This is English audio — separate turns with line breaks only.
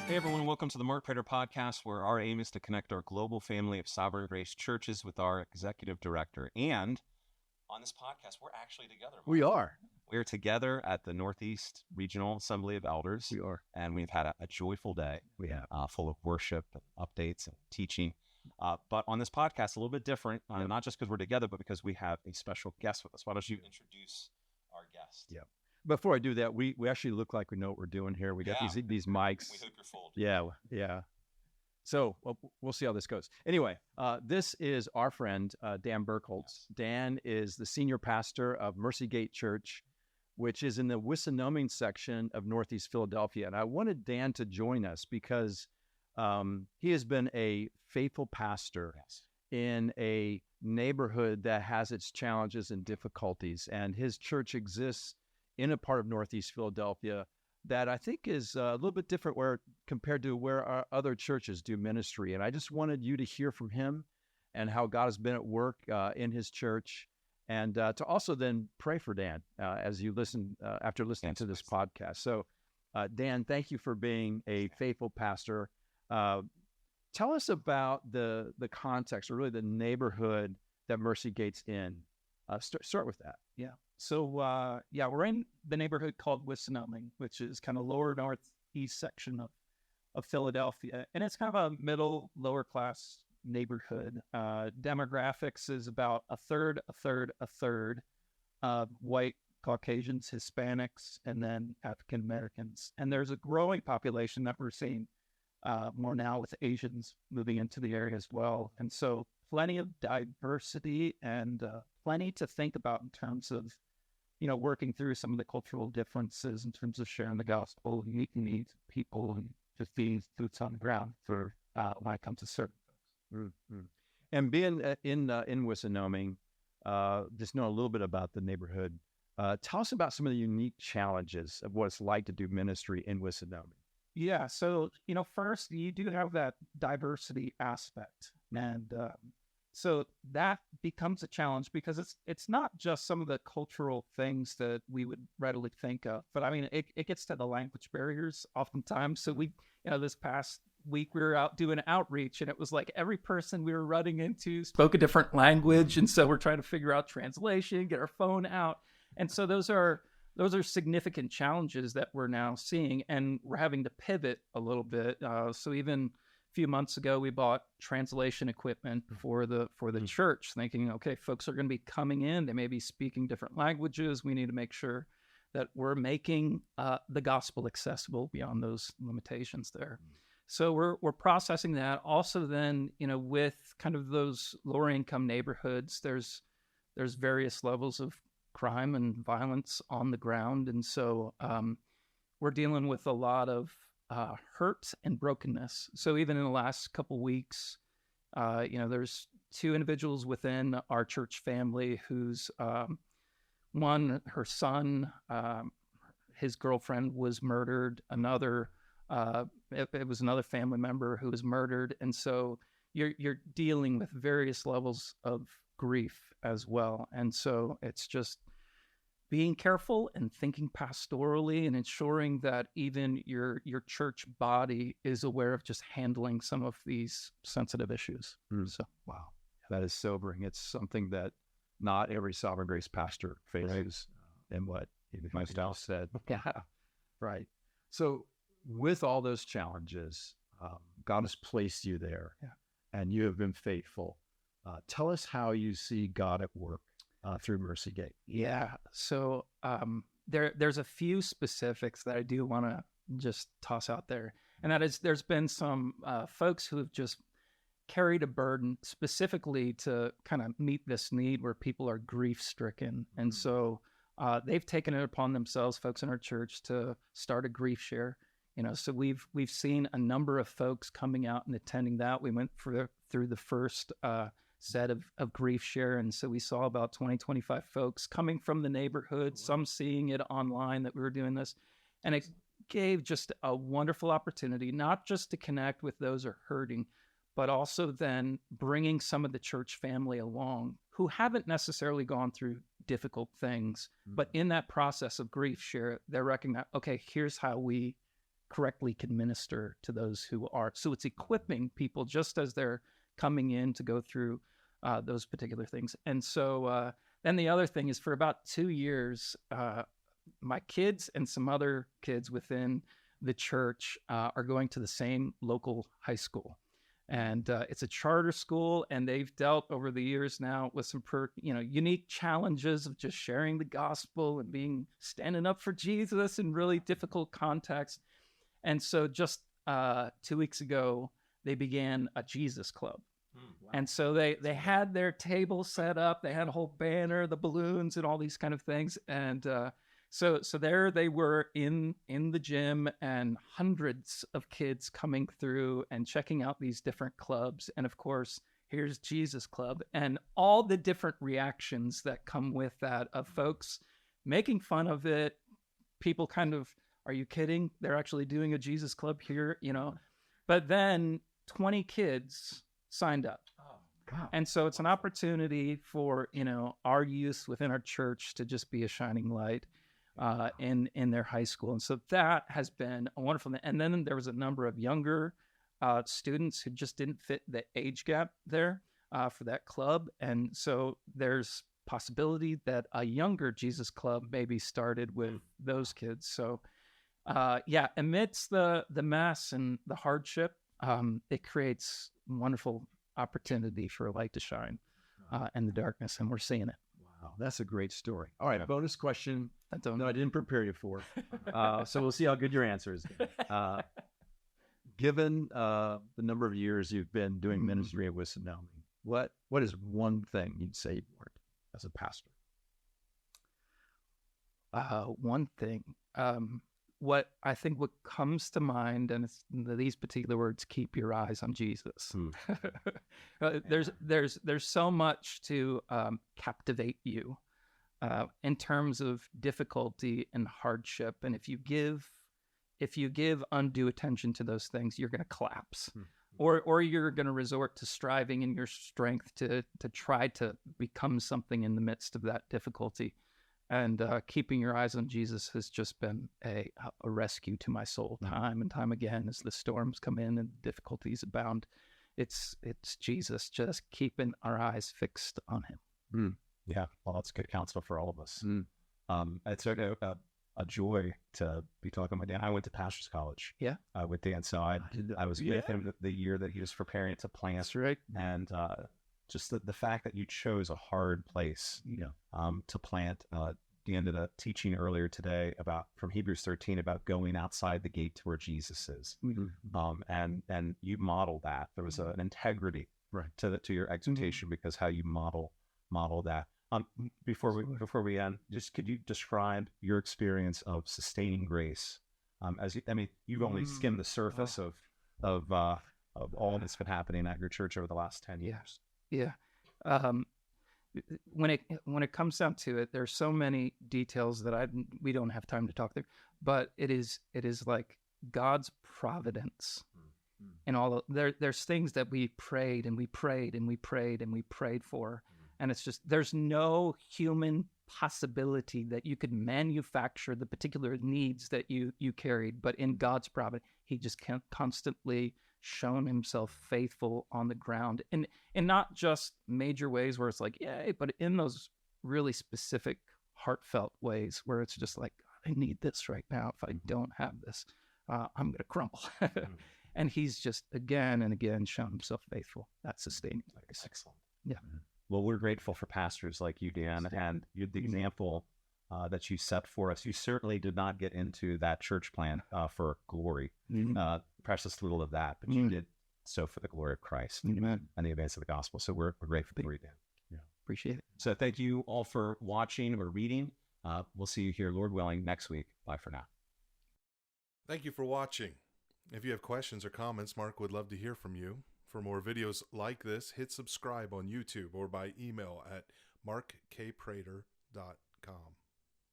Hey everyone, welcome to the Prater podcast, where our aim is to connect our global family of Sovereign Grace churches with our executive director. And on this podcast, we're actually together, Mark.
We are.
We're together at the Northeast Regional Assembly of Elders.
We are.
And we've had a joyful day.
We have.
Full of worship, and updates, and teaching. But on this podcast, a little bit different, not just because we're together, but because we have a special guest with us. Why don't you introduce our guest?
Yeah. Before I do that, we actually look like we know what we're doing here. We got these mics.
We hope you're fooled.
Yeah. So we'll see how this goes. Anyway, this is our friend, Dan Burkholz. Dan is the senior pastor of Mercy Gate Church, which is in the Wissinoming section of Northeast Philadelphia. And I wanted Dan to join us because he has been a faithful pastor in a neighborhood that has its challenges and difficulties. And his church exists in a part of Northeast Philadelphia that I think is a little bit different compared to where our other churches do ministry. And I just wanted you to hear from him and how God has been at work in his church, and to also then pray for Dan as you listen after listening to this podcast. So, Dan, thank you for being a faithful pastor. Tell us about the context, or really the neighborhood that Mercy Gate's in. Start with that.
Yeah. So, we're in the neighborhood called Wissinoming, which is kind of lower northeast section of Philadelphia. And it's kind of a middle, lower class neighborhood. Demographics is about a third white Caucasians, Hispanics, and then African Americans. And there's a growing population that we're seeing more now with Asians moving into the area as well. And so plenty of diversity and plenty to think about in terms of, working through some of the cultural differences in terms of sharing the gospel, meeting needs of people, and just being boots on the ground for when it comes to certain folks.
Mm-hmm. And being in Wissinoming, just know a little bit about the neighborhood. Tell us about some of the unique challenges of what it's like to do ministry in Wissinoming.
Yeah, so, first, you do have that diversity aspect. And so that becomes a challenge because it's not just some of the cultural things that we would readily think of, but I mean, it gets to the language barriers oftentimes. So this past week we were out doing outreach, and it was like every person we were running into spoke a different language. And so we're trying to figure out translation, get our phone out. And so those are significant challenges that we're now seeing, and we're having to pivot a little bit. So even a few months ago, we bought translation equipment for the church, thinking, okay, folks are going to be coming in. They may be speaking different languages. We need to make sure that we're making the gospel accessible beyond those limitations there. So we're processing that. Also, then with kind of those lower income neighborhoods, there's various levels of crime and violence on the ground, and so we're dealing with a lot of hurt and brokenness. So even in the last couple weeks, there's two individuals within our church family who's one, her son, his girlfriend was murdered. Another, it was another family member who was murdered, and so you're dealing with various levels of grief as well. And so it's just being careful and thinking pastorally and ensuring that even your church body is aware of just handling some of these sensitive issues. So,
wow, that is sobering. It's something that not every Sovereign Grace pastor faces, and what my spouse said.
Yeah,
right. So with all those challenges, God has placed you there, and you have been faithful. Tell us how you see God at work through Mercy Gate.
Yeah. So there's a few specifics that I do want to just toss out there. And that is, there's been some folks who have just carried a burden specifically to kind of meet this need where people are grief-stricken. And so they've taken it upon themselves, folks in our church, to start a grief share. So we've seen a number of folks coming out and attending that. We went through the first set of grief share, and so we saw about 25 folks coming from the neighborhood, some seeing it online that we were doing this, and it gave just a wonderful opportunity, not just to connect with those who are hurting, but also then bringing some of the church family along who haven't necessarily gone through difficult things, but in that process of grief share, they're recognizing, okay, here's how we correctly can minister to those who are. So it's equipping people just as they're coming in to go through those particular things. And so then the other thing is, for about 2 years, my kids and some other kids within the church are going to the same local high school. And it's a charter school, and they've dealt over the years now with some unique challenges of just sharing the gospel and standing up for Jesus in really difficult contexts. And so just 2 weeks ago, they began a Jesus Club. Wow. And so they had their table set up, they had a whole banner, the balloons, and all these kind of things. And so there they were in the gym, and hundreds of kids coming through and checking out these different clubs. And of course, here's Jesus Club, and all the different reactions that come with that, of folks making fun of it, people kind of, are you kidding? They're actually doing a Jesus Club here, But then 20 kids signed up. Wow. And so it's an opportunity for, our youth within our church to just be a shining light in their high school. And so that has been a wonderful thing. And then there was a number of younger students who just didn't fit the age gap there for that club. And so there's possibility that a younger Jesus Club may be started with those kids. So amidst the mess and the hardship, it creates wonderful opportunity for a light to shine in the darkness, and we're seeing it.
Wow, that's a great story. All right, bonus question.
I
I didn't prepare you for. So we'll see how good your answer is. Given the number of years you've been doing ministry at Wissinoming, what is one thing you'd say you've learned as a pastor?
One thing. What comes to mind, and it's these particular words: keep your eyes on Jesus. There's so much to captivate you in terms of difficulty and hardship, and if you give undue attention to those things, you're going to collapse, or you're going to resort to striving in your strength to try to become something in the midst of that difficulty. And keeping your eyes on Jesus has just been a rescue to my soul, time and time again, as the storms come in and difficulties abound. It's Jesus, just keeping our eyes fixed on him.
Yeah, well, that's good counsel for all of us. It's a joy to be talking with Dan. I went to Pastor's College.
Yeah,
with Dan, so I was with him the year that he was preparing to plant.
That's right.
And just the fact that you chose a hard place to plant. You ended up teaching earlier today from Hebrews 13 about going outside the gate to where Jesus is. And you modeled that. There was an integrity to your exhortation because how you model that. Before we end, just could you describe your experience of sustaining grace? You've only skimmed the surface of all that's been happening at your church over the last 10 years.
Yeah. When it comes down to it, there's so many details that we don't have time to talk through. But it is like God's providence, and all there's things that we prayed and we prayed and we prayed and we prayed for, and it's just there's no human possibility that you could manufacture the particular needs that you carried, but in God's providence, He just constantly shown himself faithful on the ground, and not just major ways where it's like yay, but in those really specific heartfelt ways where it's just like, I need this right now. If I don't have this, I'm gonna crumble. And he's just again and again shown himself faithful. That's sustaining grace.
Excellent.
Yeah.
Well, we're grateful for pastors like you, Dan, and you're the example that you set for us. You certainly did not get into that church plan for glory. Precious little of that, but you did so for the glory of Christ.
Amen.
And the advance of the gospel. So we're grateful for you, Dan.
Yeah, appreciate it.
So thank you all for watching or reading. We'll see you here, Lord willing, next week. Bye for now.
Thank you for watching. If you have questions or comments, Mark would love to hear from you. For more videos like this, hit subscribe on YouTube or by email at markkprater.com.